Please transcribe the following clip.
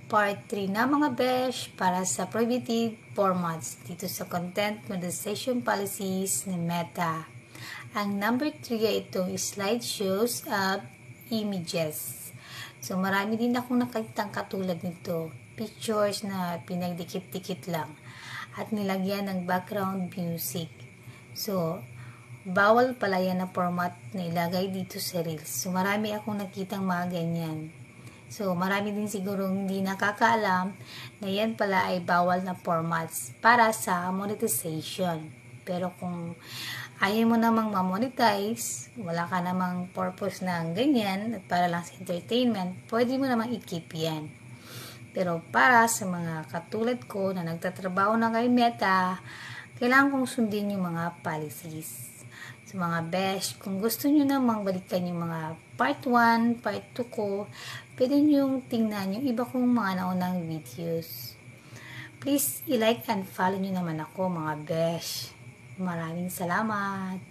Part 3 na mga besh para sa prohibited formats dito sa content monetization policies ni Meta. Ang number 3 ay itong slideshows of images. So marami din akong nakitang katulad nito. Pictures na pinagdikit-dikit lang at nilagyan ng background music. So, bawal pala yan na format na ilagay dito sa Reels. So, marami akong nakitang mga ganyan. So, marami din siguro hindi nakakaalam na yan pala ay bawal na formats para sa monetization. Pero kung ayaw mo namang ma-monetize, wala ka namang purpose na ganyan at para lang sa entertainment, pwede mo namang i-keep yan. Pero para sa mga katulad ko na nagtatrabaho na kay Meta, kailangan kong sundin yung mga policies. So mga besh, kung gusto nyo namang balikan yung mga part 1, part 2 ko, pwede nyo yung tingnan yung iba kong mga naunang videos. Please, i-like and follow nyo naman ako mga besh. Maraming salamat!